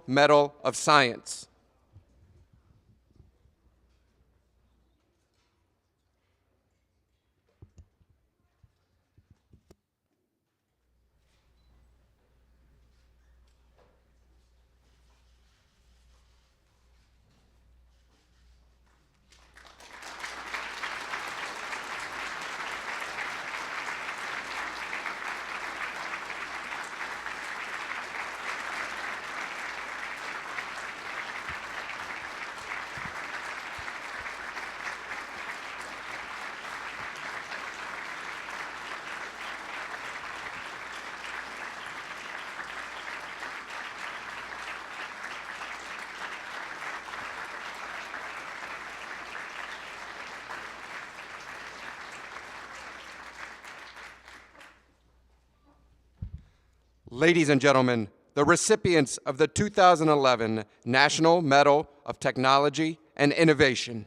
Medal of Science. Ladies and gentlemen, the recipients of the 2011 National Medal of Technology and Innovation.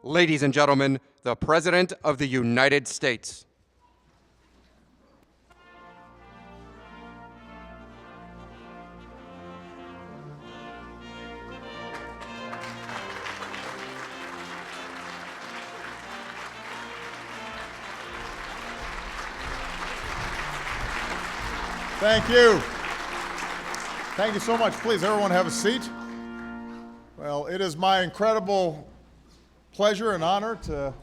Ladies and gentlemen, the President of the United States. Thank you. Thank you so much. Please, everyone have a seat. Well, it is my incredible pleasure and honor to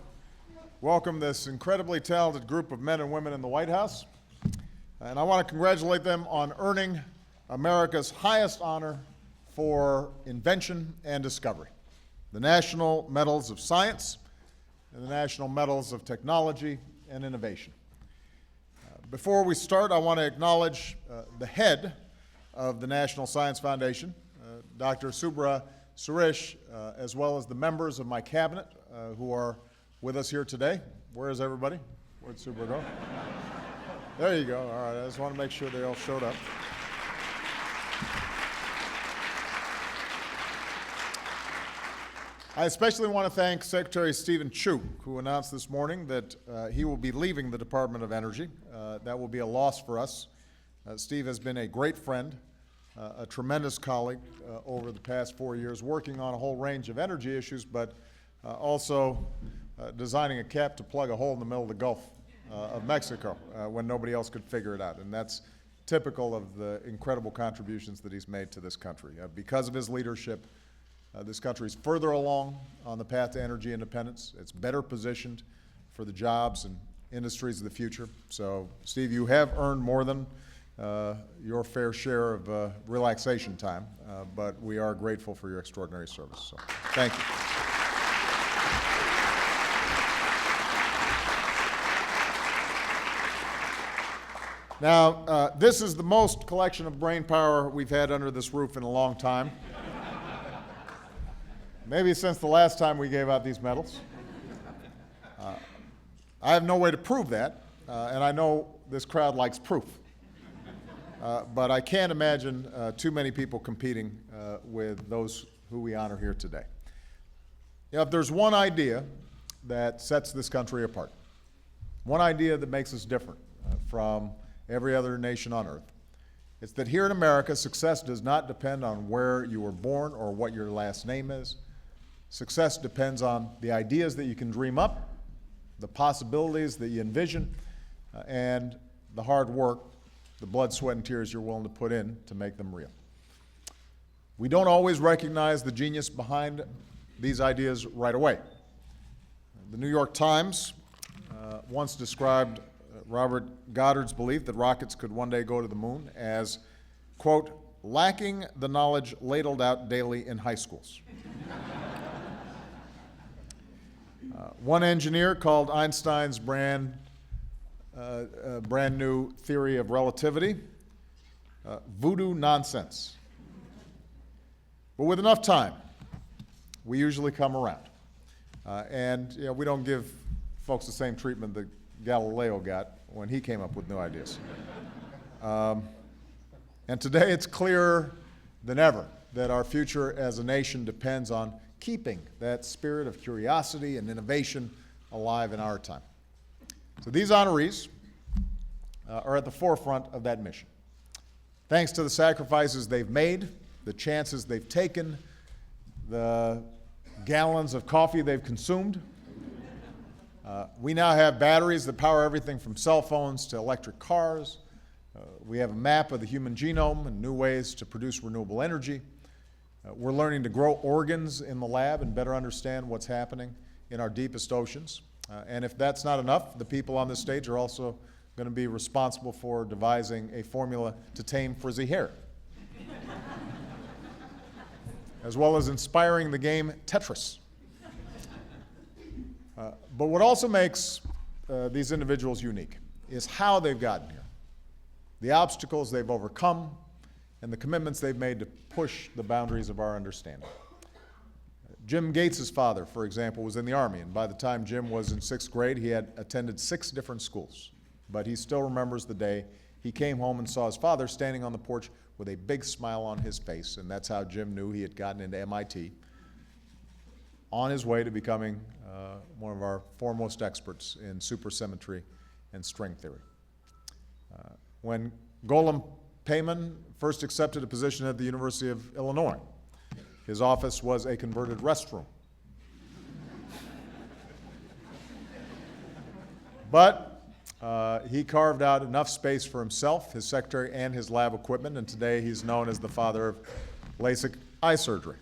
welcome this incredibly talented group of men and women in the White House. And I want to congratulate them on earning America's highest honor for invention and discovery, the National Medals of Science and the National Medals of Technology and Innovation. Before we start, I want to acknowledge the head of the National Science Foundation, Dr. Subra Suresh, as well as the members of my cabinet who are with us here today. Where is everybody? Where'd Subra go? There you go. All right, I just want to make sure they all showed up. I especially want to thank Secretary Stephen Chu, who announced this morning that he will be leaving the Department of Energy. That will be a loss for us. Steve has been a great friend, a tremendous colleague over the past 4 years, working on a whole range of energy issues, but also designing a cap to plug a hole in the middle of the Gulf of Mexico when nobody else could figure it out. And that's typical of the incredible contributions that he's made to this country. Because of his leadership, this country is further along on the path to energy independence. It's better positioned for the jobs and industries of the future. So, Steve, you have earned more than your fair share of relaxation time, but we are grateful for your extraordinary service. So, thank you. Now, this is the most collection of brain power we've had under this roof in a long time. Maybe since the last time we gave out these medals. I have no way to prove that, and I know this crowd likes proof. But I can't imagine too many people competing with those who we honor here today. You know, if there's one idea that sets this country apart, one idea that makes us different from every other nation on earth, It's that here in America, success does not depend on where you were born or what your last name is. Success depends on the ideas that you can dream up, the possibilities that you envision, and the hard work, the blood, sweat, and tears you're willing to put in to make them real. We don't always recognize the genius behind these ideas right away. The New York Times once described Robert Goddard's belief that rockets could one day go to the moon as, quote, lacking the knowledge ladled out daily in high schools. One engineer called Einstein's brand new theory of relativity voodoo nonsense. But with enough time, we usually come around. And we don't give folks the same treatment that Galileo got when he came up with new ideas. And today it's clearer than ever that our future as a nation depends on keeping that spirit of curiosity and innovation alive in our time. So these honorees are at the forefront of that mission. Thanks to the sacrifices they've made, the chances they've taken, the gallons of coffee they've consumed, we now have batteries that power everything from cell phones to electric cars. We have a map of the human genome and new ways to produce renewable energy. We're learning to grow organs in the lab and better understand what's happening in our deepest oceans. And if that's not enough, the people on this stage are also going to be responsible for devising a formula to tame frizzy hair, as well as inspiring the game Tetris. But what also makes these individuals unique is how they've gotten here, the obstacles they've overcome, and the commitments they've made to push the boundaries of our understanding. Jim Gates' father, for example, was in the Army, and by the time Jim was in 6th grade, he had attended 6 different schools. But he still remembers the day he came home and saw his father standing on the porch with a big smile on his face, and that's how Jim knew he had gotten into MIT, on his way to becoming one of our foremost experts in supersymmetry and string theory. When Golem Payman first accepted a position at the University of Illinois, his office was a converted restroom. But he carved out enough space for himself, his secretary, and his lab equipment, and today he's known as the father of LASIK eye surgery.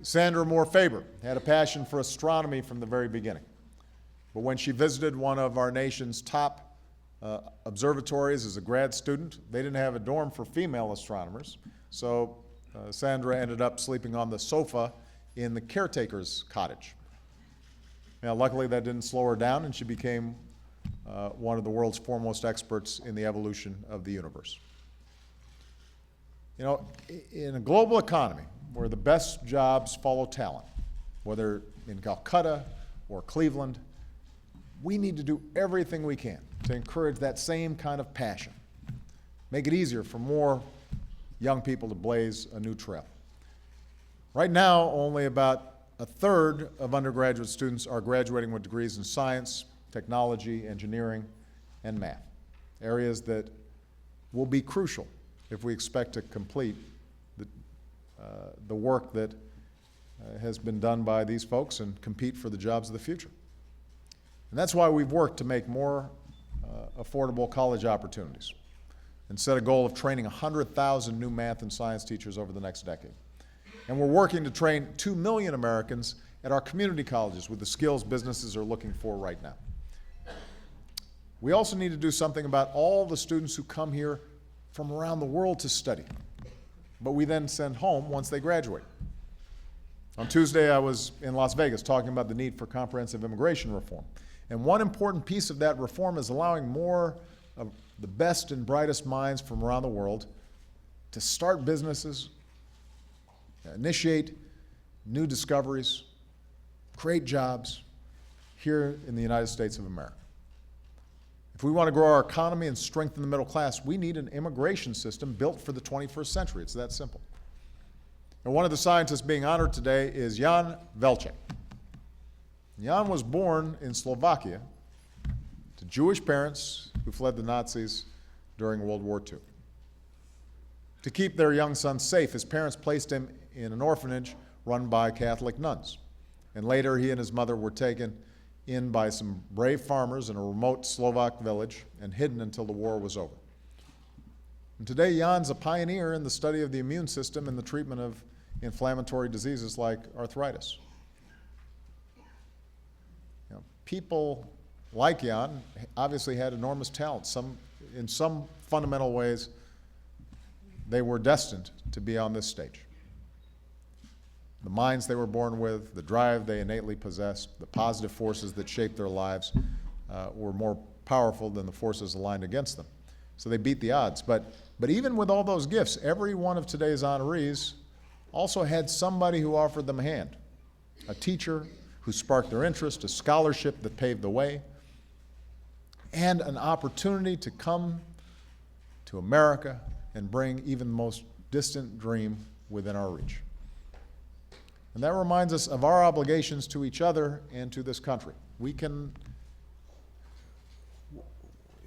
Sandra Moore Faber had a passion for astronomy from the very beginning. But when she visited one of our nation's top observatories as a grad student, they didn't have a dorm for female astronomers, so Sandra ended up sleeping on the sofa in the caretaker's cottage. Now, luckily that didn't slow her down, and she became one of the world's foremost experts in the evolution of the universe. In a global economy where the best jobs follow talent, whether in Calcutta or Cleveland, we need to do everything we can to encourage that same kind of passion, make it easier for more young people to blaze a new trail. Right now, only about a third of undergraduate students are graduating with degrees in science, technology, engineering, and math, areas that will be crucial if we expect to complete the work that has been done by these folks and compete for the jobs of the future. And that's why we've worked to make more affordable college opportunities and set a goal of training 100,000 new math and science teachers over the next decade. And we're working to train 2 million Americans at our community colleges with the skills businesses are looking for right now. We also need to do something about all the students who come here from around the world to study, but we then send home once they graduate. On Tuesday, I was in Las Vegas talking about the need for comprehensive immigration reform. And one important piece of that reform is allowing more of the best and brightest minds from around the world to start businesses, initiate new discoveries, create jobs here in the United States of America. If we want to grow our economy and strengthen the middle class, we need an immigration system built for the 21st century. It's that simple. And one of the scientists being honored today is Jan Velček. Jan was born in Slovakia to Jewish parents who fled the Nazis during World War II. To keep their young son safe, his parents placed him in an orphanage run by Catholic nuns. And later, he and his mother were taken in by some brave farmers in a remote Slovak village and hidden until the war was over. And today, Jan's a pioneer in the study of the immune system and the treatment of inflammatory diseases like arthritis. People like Jan obviously had enormous talent. In some fundamental ways, they were destined to be on this stage. The minds they were born with, the drive they innately possessed, the positive forces that shaped their lives were more powerful than the forces aligned against them. So they beat the odds. But even with all those gifts, every one of today's honorees also had somebody who offered them a hand, a teacher who sparked their interest, a scholarship that paved the way, and an opportunity to come to America and bring even the most distant dream within our reach. And that reminds us of our obligations to each other and to this country. We can,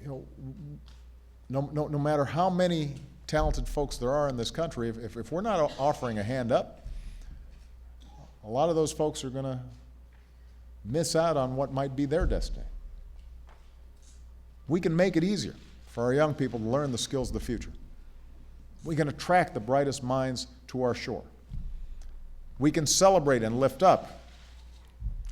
no matter how many talented folks there are in this country, if we're not offering a hand up, a lot of those folks are going to miss out on what might be their destiny. We can make it easier for our young people to learn the skills of the future. We can attract the brightest minds to our shore. We can celebrate and lift up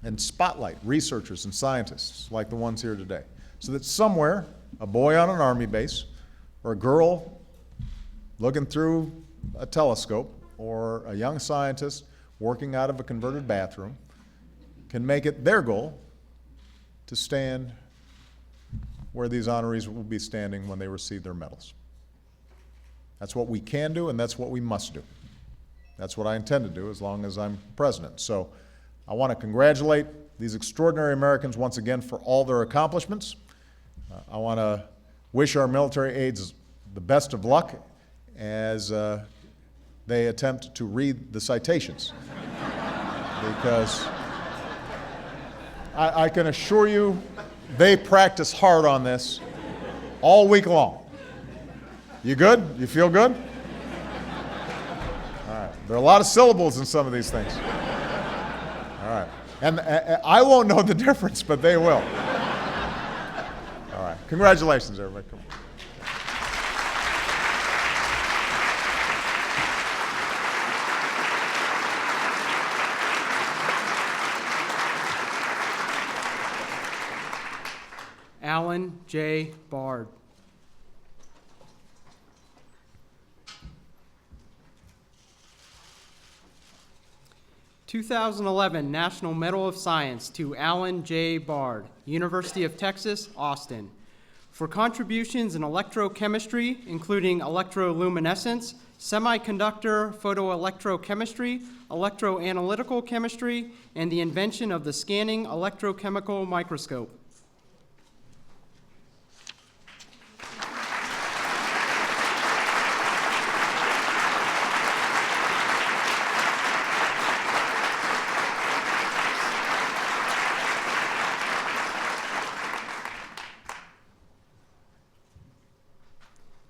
and spotlight researchers and scientists like the ones here today, so that somewhere, a boy on an Army base, or a girl looking through a telescope, or a young scientist working out of a converted bathroom, can make it their goal to stand where these honorees will be standing when they receive their medals. That's what we can do, and that's what we must do. That's what I intend to do as long as I'm president. So I want to congratulate these extraordinary Americans once again for all their accomplishments. I want to wish our military aides the best of luck as they attempt to read the citations. Because I can assure you they practice hard on this all week long. You good? You feel good? All right. There are a lot of syllables in some of these things. All right. And I won't know the difference, but they will. All right. Congratulations, everybody. Come on. Alan J. Bard. (2011) National Medal of Science to Alan J. Bard, University of Texas, Austin, for contributions in electrochemistry, including electroluminescence, semiconductor photoelectrochemistry, electroanalytical chemistry, and the invention of the scanning electrochemical microscope.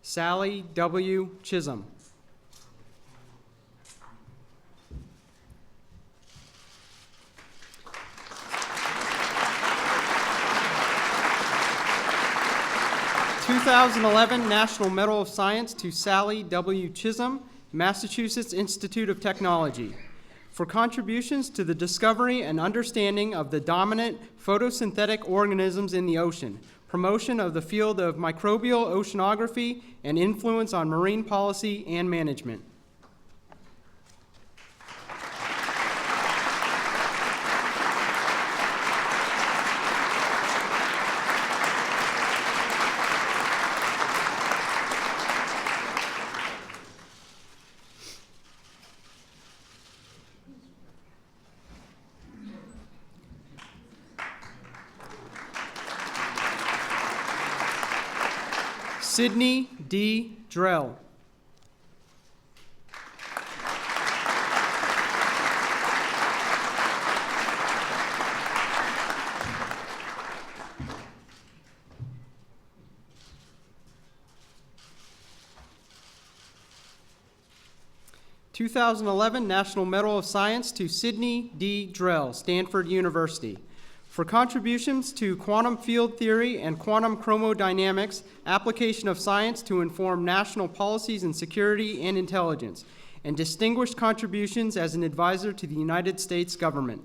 Sally W. Chisholm. (2011) National Medal of Science to Sally W. Chisholm, Massachusetts Institute of Technology, for contributions to the discovery and understanding of the dominant photosynthetic organisms in the ocean, promotion of the field of microbial oceanography, and influence on marine policy and management. Sydney D. Drell. 2011 National Medal of Science to Sidney D. Drell, Stanford University, for contributions to quantum field theory and quantum chromodynamics, application of science to inform national policies in security and intelligence, and distinguished contributions as an advisor to the United States government.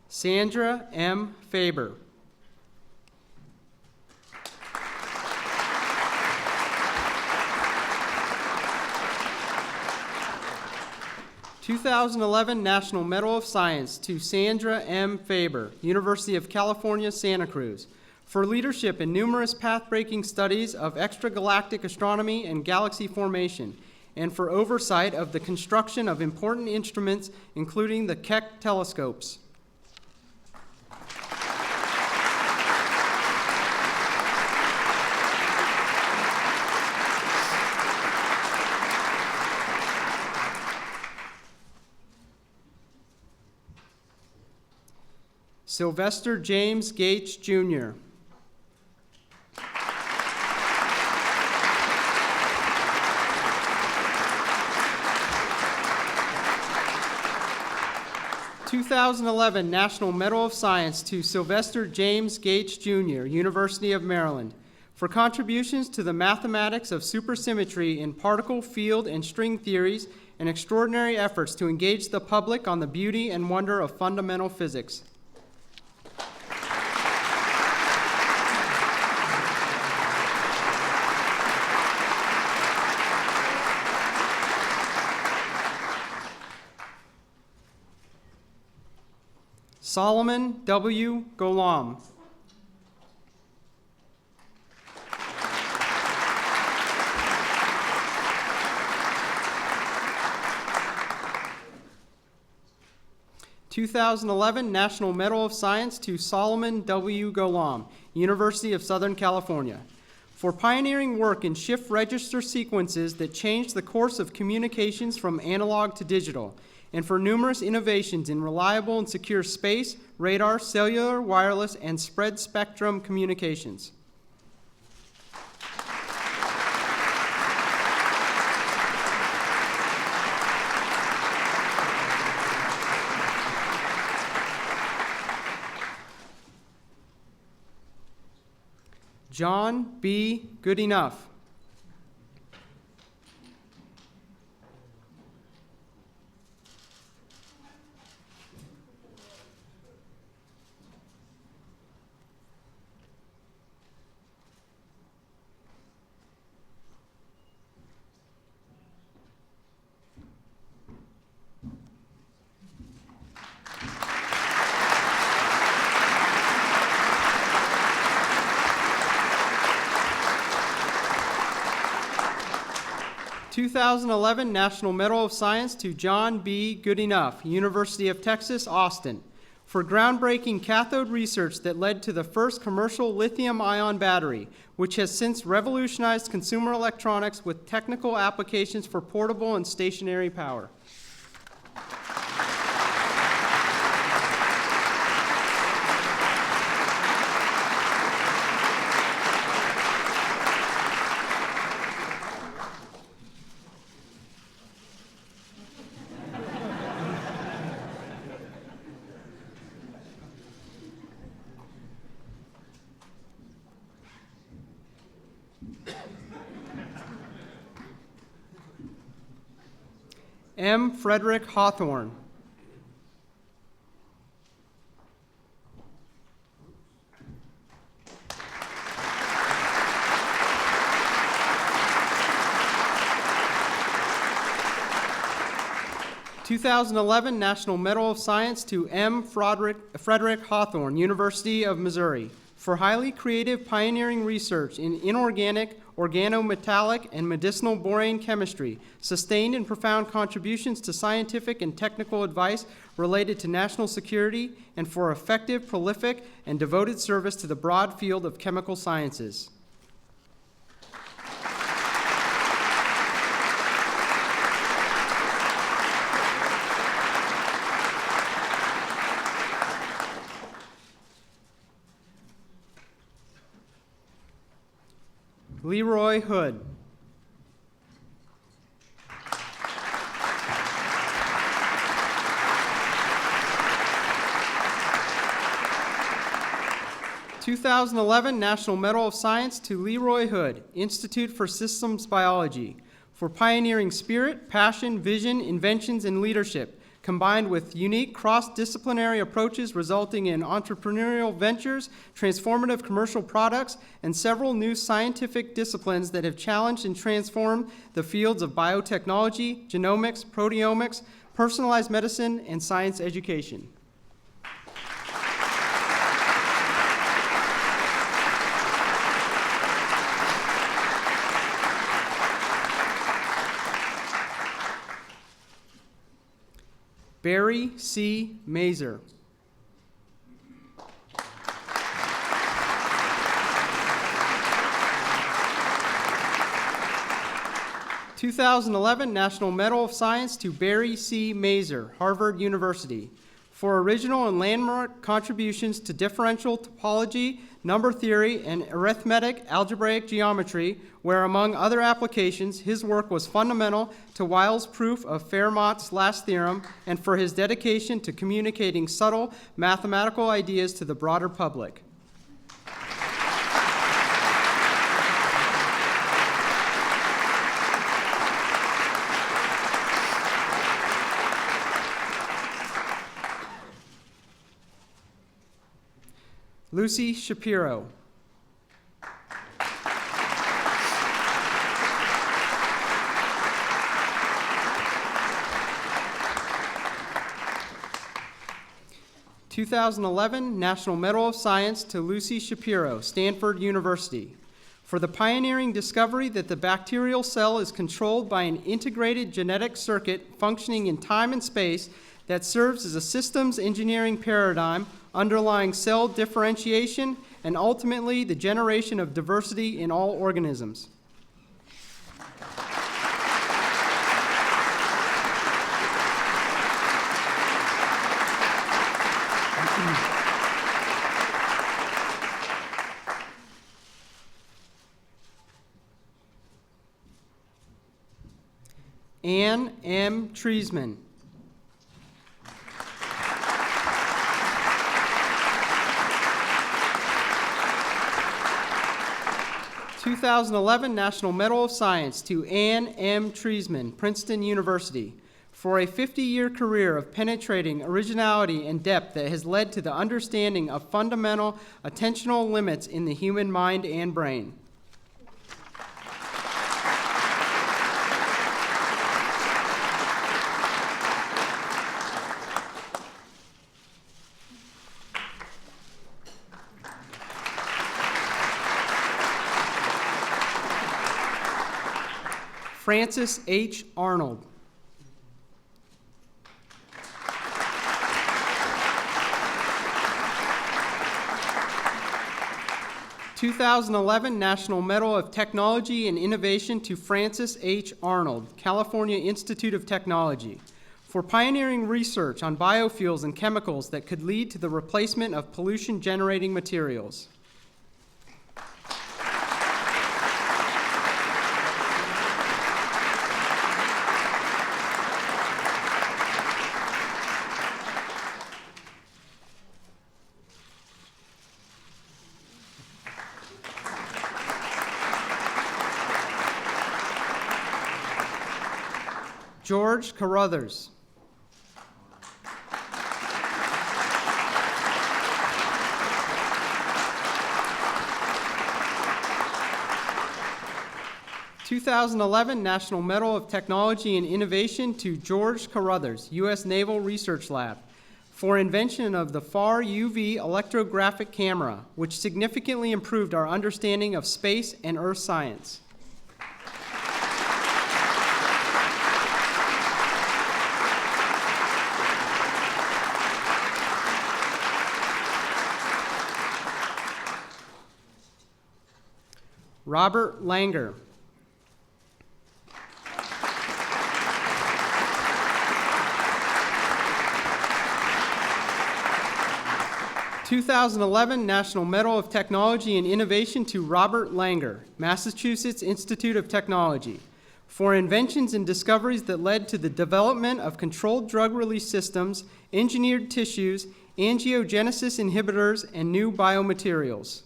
Sandra M. Faber. (2011) National Medal of Science to Sandra M. Faber, University of California, Santa Cruz, for leadership in numerous path-breaking studies of extragalactic astronomy and galaxy formation, and for oversight of the construction of important instruments, including the Keck telescopes. Sylvester James Gates, Jr. (2011) National Medal of Science to Sylvester James Gates, Jr., University of Maryland, for contributions to the mathematics of supersymmetry in particle, field, and string theories and extraordinary efforts to engage the public on the beauty and wonder of fundamental physics. Solomon W. Golam. (2011) National Medal of Science to Solomon W. Golam, University of Southern California, for pioneering work in shift register sequences that changed the course of communications from analog to digital, and for numerous innovations in reliable and secure space, radar, cellular, wireless, and spread spectrum communications. John B. Goodenough. (2011) National Medal of Science to John B. Goodenough, University of Texas, Austin, for groundbreaking cathode research that led to the first commercial lithium-ion battery, which has since revolutionized consumer electronics with technical applications for portable and stationary power. M. Frederick Hawthorne. (2011) National Medal of Science to M. Frederick Hawthorne, University of Missouri, for highly creative pioneering research in inorganic, organometallic, and medicinal borane chemistry, sustained and profound contributions to scientific and technical advice related to national security, and for effective, prolific, and devoted service to the broad field of chemical sciences. Leroy Hood. (2011) National Medal of Science to Leroy Hood, Institute for Systems Biology, for pioneering spirit, passion, vision, inventions, and leadership, combined with unique cross-disciplinary approaches resulting in entrepreneurial ventures, transformative commercial products, and several new scientific disciplines that have challenged and transformed the fields of biotechnology, genomics, proteomics, personalized medicine, and science education. Barry C. Mazer. (2011) National Medal of Science to Barry C. Mazer, Harvard University, for original and landmark contributions to differential topology, number theory, and arithmetic algebraic geometry, where, among other applications, his work was fundamental to Weyl's proof of Fermat's last theorem, and for his dedication to communicating subtle mathematical ideas to the broader public. Lucy Shapiro. (2011) National Medal of Science to Lucy Shapiro, Stanford University, for the pioneering discovery that the bacterial cell is controlled by an integrated genetic circuit functioning in time and space that serves as a systems engineering paradigm underlying cell differentiation and ultimately the generation of diversity in all organisms. Ann M. Treisman. (2011) National Medal of Science to Ann M. Treisman, Princeton University, for a 50-year career of penetrating originality and depth that has led to the understanding of fundamental attentional limits in the human mind and brain. Francis H. Arnold. (2011) National Medal of Technology and Innovation to Francis H. Arnold, California Institute of Technology, for pioneering research on biofuels and chemicals that could lead to the replacement of pollution-generating materials. George Carruthers. (2011) National Medal of Technology and Innovation to George Carruthers, U.S. Naval Research Lab, for invention of the far UV electrographic camera, which significantly improved our understanding of space and earth science. Robert Langer. (2011) National Medal of Technology and Innovation to Robert Langer, Massachusetts Institute of Technology, for inventions and discoveries that led to the development of controlled drug release systems, engineered tissues, angiogenesis inhibitors, and new biomaterials.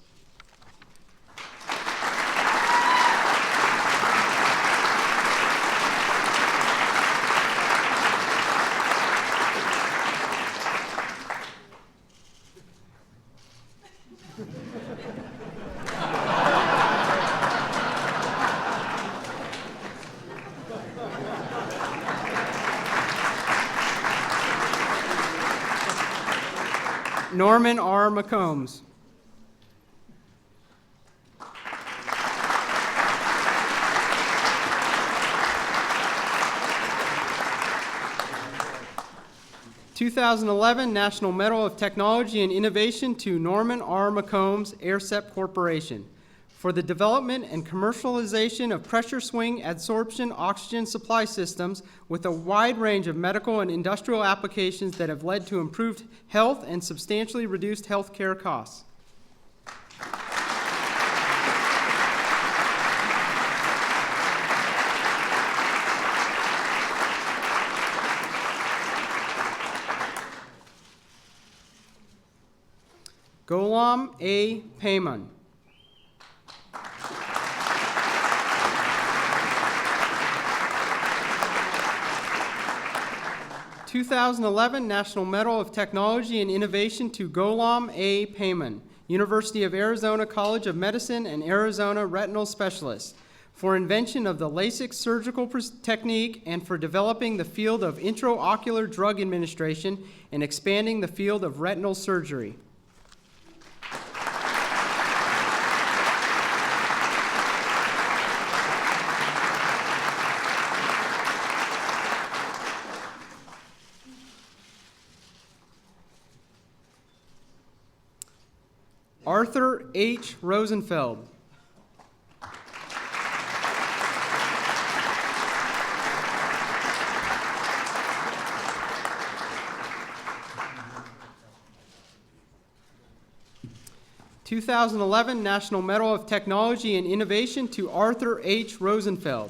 Norman R. McCombs. (2011) National Medal of Technology and Innovation to Norman R. McCombs, AirSep Corporation, for the development and commercialization of pressure swing adsorption oxygen supply systems with a wide range of medical and industrial applications that have led to improved health and substantially reduced health care costs. Ghulam A. Payman. (2011) National Medal of Technology and Innovation to Ghulam A. Payman, University of Arizona College of Medicine and Arizona Retinal Specialist, for invention of the LASIK surgical technique and for developing the field of intraocular drug administration and expanding the field of retinal surgery. Arthur H. Rosenfeld. (2011) National Medal of Technology and Innovation to Arthur H. Rosenfeld,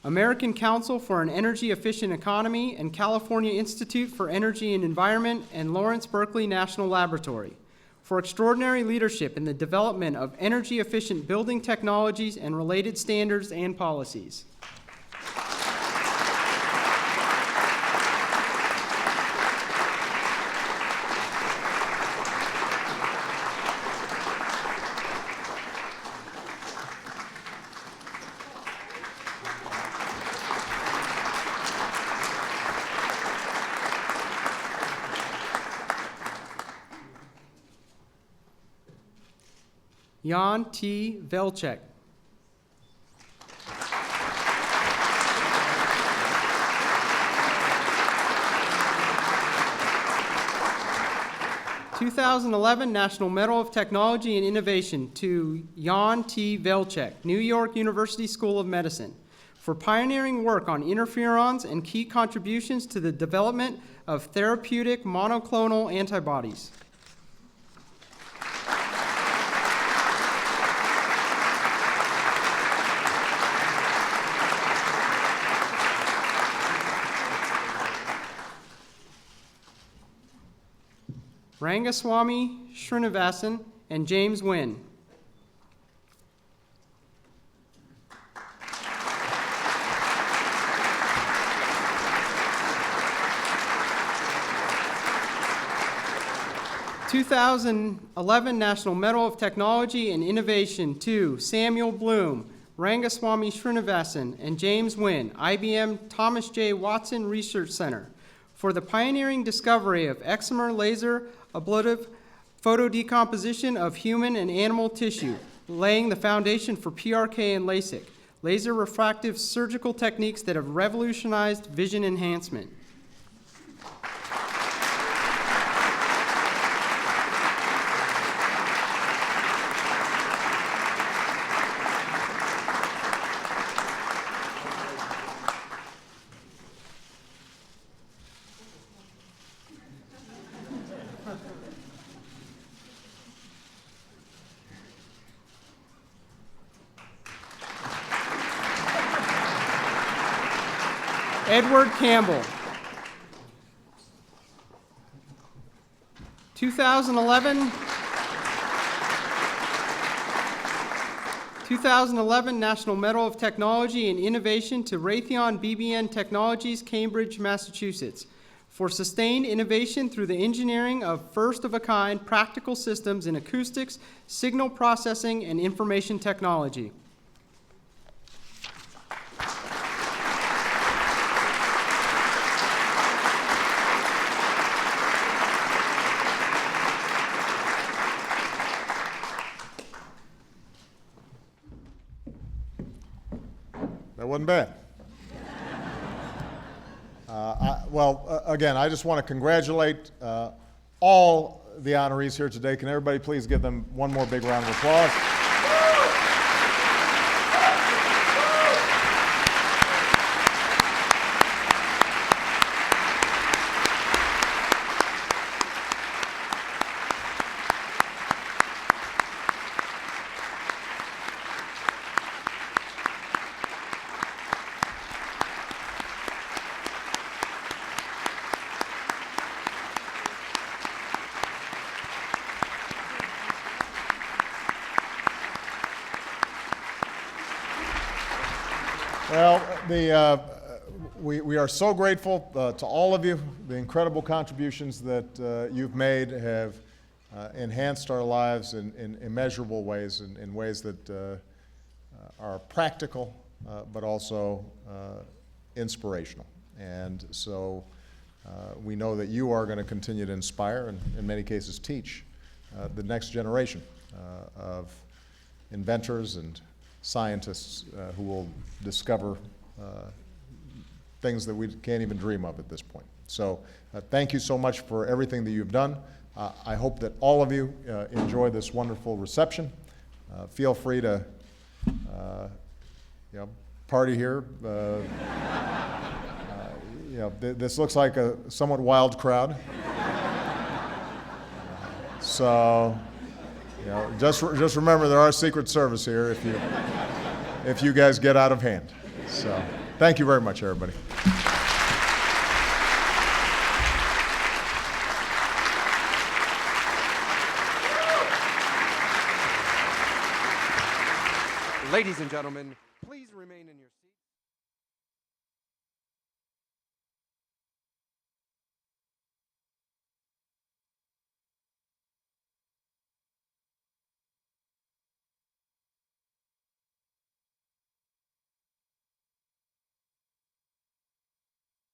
American Council for an Energy Efficient Economy and California Institute for Energy and Environment and Lawrence Berkeley National Laboratory, for extraordinary leadership in the development of energy-efficient building technologies and related standards and policies. Jan T. Velchek. (2011) National Medal of Technology and Innovation to Jan T. Velchek, New York University School of Medicine, for pioneering work on interferons and key contributions to the development of therapeutic monoclonal antibodies. Rangaswamy Srinivasan and James Wynn. (2011) National Medal of Technology and Innovation to Samuel Bloom, Rangaswamy Srinivasan, and James Wynn, IBM Thomas J. Watson Research Center, for the pioneering discovery of excimer laser ablative photodecomposition of human and animal tissue, laying the foundation for PRK and LASIK, laser refractive surgical techniques that have revolutionized vision enhancement. Edward Campbell. 2011 National Medal of Technology and Innovation to Raytheon BBN Technologies, Cambridge, Massachusetts, for sustained innovation through the engineering of first-of-a-kind practical systems in acoustics, signal processing, and information technology. That wasn't bad. Again, I just want to congratulate all the honorees here today. Can everybody please give them one more big round of applause? Well, we are so grateful to all of you. The incredible contributions that you've made have enhanced our lives in immeasurable ways, in ways that are practical, but also inspirational. And so we know that you are going to continue to inspire and, in many cases, teach the next generation of inventors and scientists who will discover things that we can't even dream of at this point. So thank you so much for everything that you've done. I hope that all of you enjoy this wonderful reception. Feel free to party here. This looks like a somewhat wild crowd. So just remember there are Secret Service here if you guys get out of hand. So thank you very much, everybody. Ladies and gentlemen, please remain in your seats.